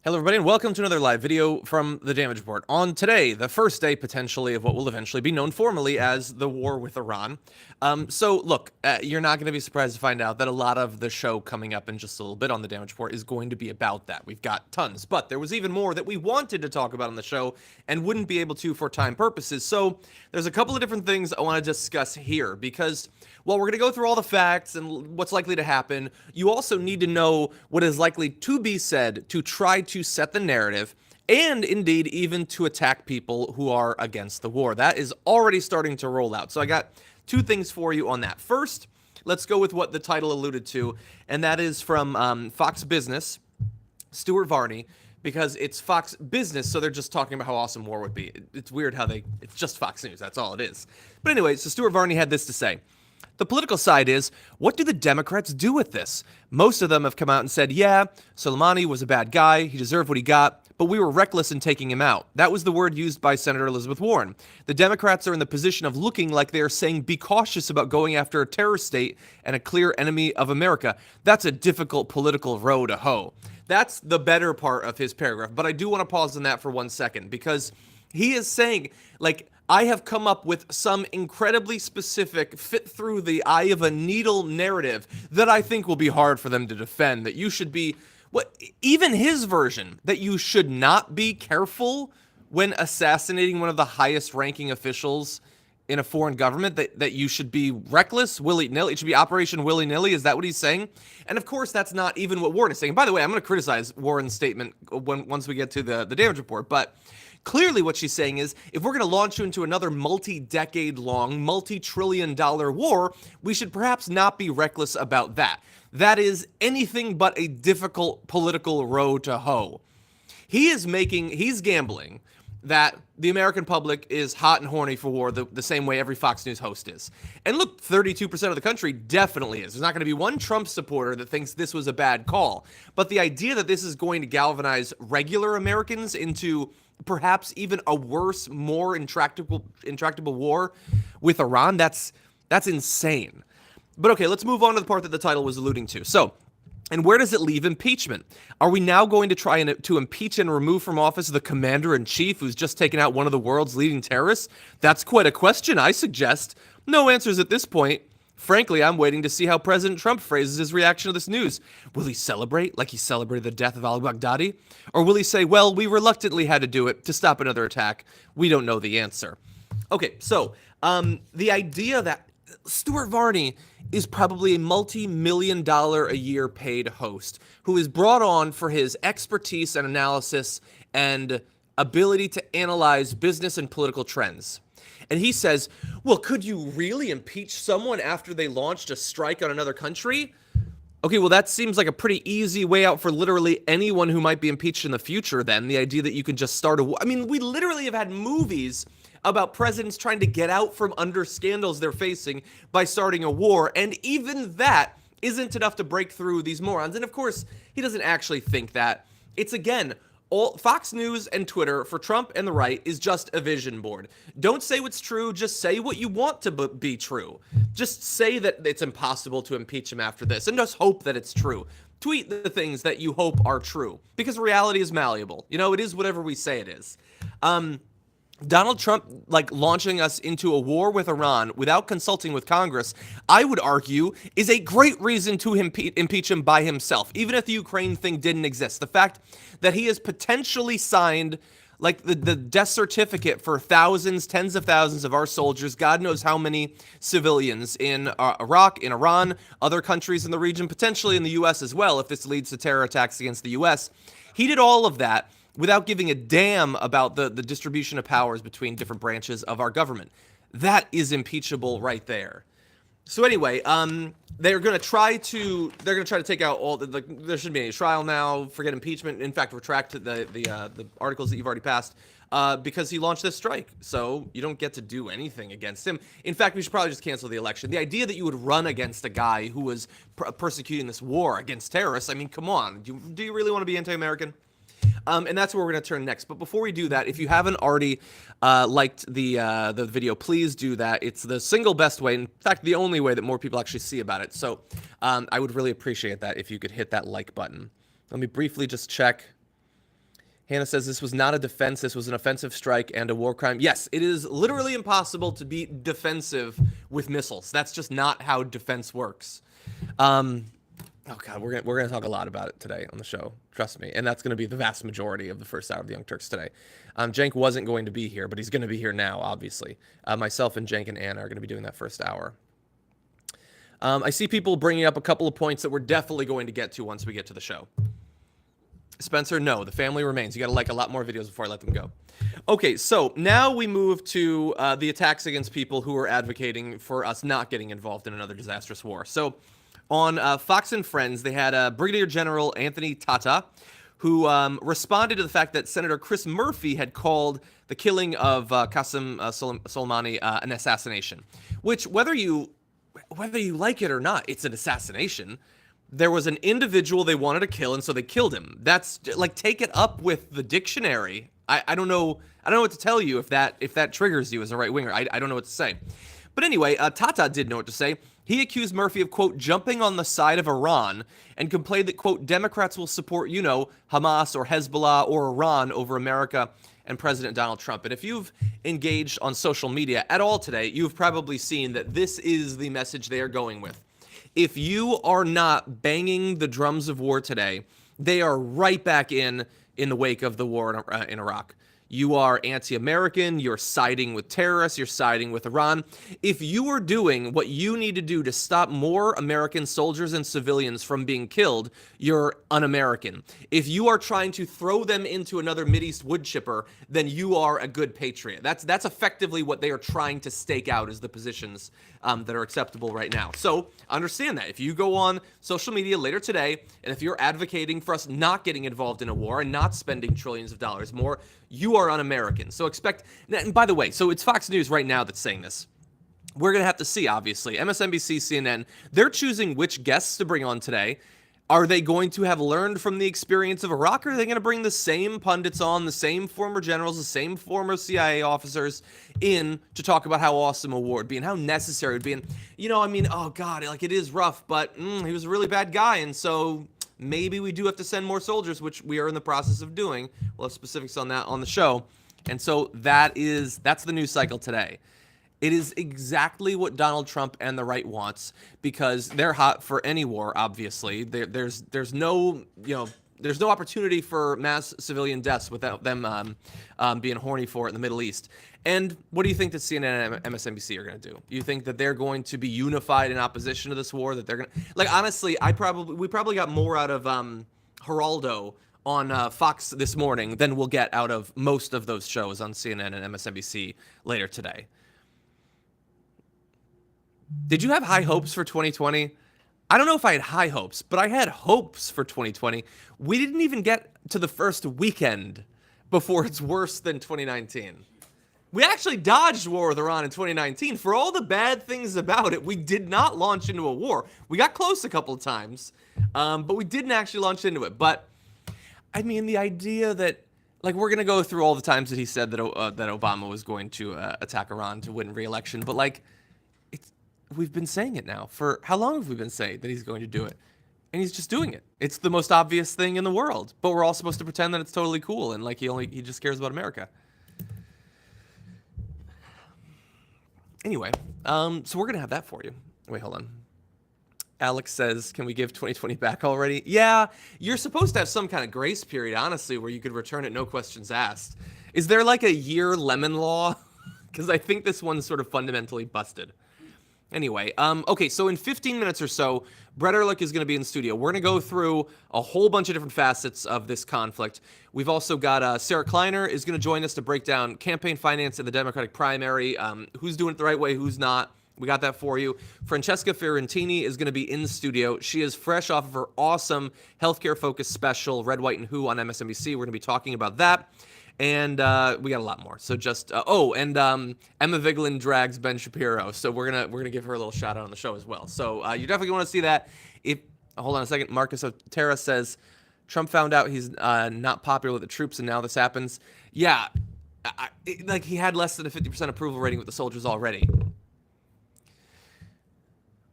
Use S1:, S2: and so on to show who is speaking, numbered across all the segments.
S1: Hello everybody and welcome to another live video from the Damage Report. On today, the first day potentially of what will eventually be known formally as the war with Iran. Look, you're not going to be surprised to find out that a lot of the show coming up in just a little bit on the Damage Report is going to be about that. We've got tons, but there was even more that we wanted to talk about on the show and wouldn't be able to for time purposes. So there's a couple of different things I want to discuss here because while we're going to go through all the facts and what's likely to happen, you also need to know what is likely to be said to try to set the narrative and indeed even to attack people who are against the war. That is already starting to roll out. So I got two things for you on that. First, let's go with what the title alluded to, and that is from Fox Business, Stuart Varney, because it's Fox Business, so they're just talking about how awesome war would be. It's weird how it's just Fox News, that's all it is. But anyway, so Stuart Varney had this to say. The political side is, what do the Democrats do with this? Most of them have come out and said, yeah, Soleimani was a bad guy, he deserved what he got, but we were reckless in taking him out. That was the word used by Senator Elizabeth Warren. The Democrats are in the position of looking like they are saying, be cautious about going after a terror state and a clear enemy of America. That's a difficult political row to hoe. That's the better part of his paragraph, but I do want to pause on that for 1 second, because he is saying, like, I have come up with some incredibly specific, fit through the eye of a needle narrative that I think will be hard for them to defend, that you should be, even his version, that you should not be careful when assassinating one of the highest ranking officials in a foreign government, that you should be reckless, willy-nilly, it should be Operation Willy-Nilly, is that what he's saying? And of course, that's not even what Warren is saying. By the way, I'm going to criticize Warren's statement once we get to the damage report, but clearly what she's saying is, if we're going to launch you into another multi-decade-long, multi-trillion-dollar war, we should perhaps not be reckless about that. That is anything but a difficult political row to hoe. He's gambling that the American public is hot and horny for war the same way every Fox News host is. And look, 32% of the country definitely is. There's not going to be one Trump supporter that thinks this was a bad call. But the idea that this is going to galvanize regular Americans into perhaps even a worse, more intractable war with Iran, that's insane. But okay, let's move on to the part that the title was alluding to. So, and where does it leave impeachment? Are we now going to try to impeach and remove from office the commander-in-chief who's just taken out one of the world's leading terrorists? That's quite a question, I suggest. No answers at this point. Frankly, I'm waiting to see how President Trump phrases his reaction to this news. Will he celebrate like he celebrated the death of al-Baghdadi? Or will he say, well, we reluctantly had to do it to stop another attack? We don't know the answer. Okay, so the idea that Stuart Varney is probably a multi-million-dollar-a-year paid host who is brought on for his expertise and analysis and ability to analyze business and political trends. And he says, well, could you really impeach someone after they launched a strike on another country? Okay, well, that seems like a pretty easy way out for literally anyone who might be impeached in the future, then. The idea that you can just start a war. I mean, we literally have had movies about presidents trying to get out from under scandals they're facing by starting a war, and even that isn't enough to break through these morons. And of course, he doesn't actually think that. It's, again, all Fox News and Twitter for Trump and the right is just a vision board. Don't say what's true, just say what you want to be true. Just say that it's impossible to impeach him after this, and just hope that it's true. Tweet the things that you hope are true, because reality is malleable. You know, it is whatever we say it is. Donald Trump, like, launching us into a war with Iran without consulting with Congress, I would argue, is a great reason to impeach him by himself, even if the Ukraine thing didn't exist. The fact that he has potentially signed, like, the death certificate for thousands, tens of thousands of our soldiers, God knows how many civilians in Iraq, in Iran, other countries in the region, potentially in the U.S. as well, if this leads to terror attacks against the U.S. He did all of that without giving a damn about the distribution of powers between different branches of our government. That is impeachable right there. So anyway, they're going to try to take out all there shouldn't be any trial now. Forget impeachment. In fact, retract the articles that you've already passed because he launched this strike. So you don't get to do anything against him. In fact, we should probably just cancel the election. The idea that you would run against a guy who was persecuting this war against terrorists, I mean, come on. Do you really want to be anti-American? And that's where we're going to turn next. But before we do that, if you haven't already liked the video, please do that. It's the single best way, in fact, the only way that more people actually see about it. So I would really appreciate that if you could hit that like button. Let me briefly just check. Hannah says this was not a defense. This was an offensive strike and a war crime. Yes, it is literally impossible to be defensive with missiles. That's just not how defense works. Oh God, we're gonna talk a lot about it today on the show. Trust me, and that's gonna be the vast majority of the first hour of the Young Turks today. Cenk wasn't going to be here, but he's gonna be here now. Obviously, myself and Cenk and Anna are gonna be doing that first hour. I see people bringing up a couple of points that we're definitely going to get to once we get to the show. Spencer, no, the family remains. You got to like a lot more videos before I let them go. Okay, so now we move to the attacks against people who are advocating for us not getting involved in another disastrous war. So on Fox and Friends, they had Brigadier General Anthony Tata, who responded to the fact that Senator Chris Murphy had called the killing of Qasem Soleimani an assassination, which whether you like it or not, it's an assassination. There was an individual they wanted to kill, and so they killed him. That's like, take it up with the dictionary. I don't know what to tell you if that triggers you as a right winger. I don't know what to say. But anyway, Tata did know what to say. He accused Murphy of, quote, jumping on the side of Iran and complained that, quote, Democrats will support, Hamas or Hezbollah or Iran over America and President Donald Trump. And if you've engaged on social media at all today, you've probably seen that this is the message they are going with. If you are not banging the drums of war today, they are right back in the wake of the war in Iraq. You are anti-American, you're siding with terrorists, you're siding with Iran. If you are doing what you need to do to stop more American soldiers and civilians from being killed, you're un-American. If you are trying to throw them into another Mideast wood chipper, then you are a good patriot. That's effectively what they are trying to stake out as the positions that are acceptable right now. So understand that. If you go on social media later today, and if you're advocating for us not getting involved in a war and not spending trillions of dollars more, you are un-American. So expect, and by the way, so it's Fox News right now that's saying this. We're going to have to see, obviously. MSNBC, CNN, they're choosing which guests to bring on today. Are they going to have learned from the experience of Iraq, or are they going to bring the same pundits on, the same former generals, the same former CIA officers in to talk about how awesome a war would be and how necessary it would be? And, oh God, like, it is rough, but he was a really bad guy, and so maybe we do have to send more soldiers, which we are in the process of doing. We'll have specifics on that on the show. And so that's the news cycle today. It is exactly what Donald Trump and the right wants, because they're hot for any war, obviously. There's no opportunity for mass civilian deaths without them being horny for it in the Middle East. And what do you think that CNN and MSNBC are going to do? You think that they're going to be unified in opposition to this war? That they're going to, like, honestly, we probably got more out of Geraldo on Fox this morning than we'll get out of most of those shows on CNN and MSNBC later today. Did you have high hopes for 2020? I don't know if I had high hopes, but I had hopes for 2020. We didn't even get to the first weekend before it's worse than 2019. We actually dodged war with Iran in 2019. For all the bad things about it, we did not launch into a war. We got close a couple of times, but we didn't actually launch into it. But, I mean, the idea that, like, we're going to go through all the times that he said that Obama was going to attack Iran to win re-election, but, like, we've been saying it now. For how long have we been saying that he's going to do it? And he's just doing it. It's the most obvious thing in the world. But we're all supposed to pretend that it's totally cool and like he just cares about America. Anyway, so we're going to have that for you. Wait, hold on. Alex says, can we give 2020 back already? Yeah, you're supposed to have some kind of grace period, honestly, where you could return it no questions asked. Is there like a year lemon law? Because I think this one's sort of fundamentally busted. Anyway, okay, so in 15 minutes or so, Brett Ehrlich is going to be in the studio. We're going to go through a whole bunch of different facets of this conflict. We've also got Sarah Kleiner is going to join us to break down campaign finance in the Democratic primary, who's doing it the right way, who's not. We got that for you. Francesca Ferrantini is going to be in the studio. She is fresh off of her awesome healthcare-focused special, Red, White, and Who on MSNBC. We're going to be talking about that. And we got a lot more. So just Emma Vigeland drags Ben Shapiro. So we're gonna give her a little shout out on the show as well. So you definitely want to see that. Hold on a second. Marcus Otero says Trump found out he's not popular with the troops, and now this happens. Yeah, he had less than a 50% approval rating with the soldiers already.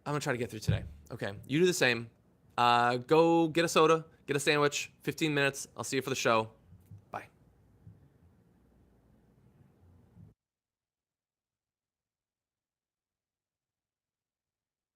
S1: I'm gonna try to get through today. Okay, you do the same. Go get a soda, get a sandwich. 15 minutes. I'll see you for the show.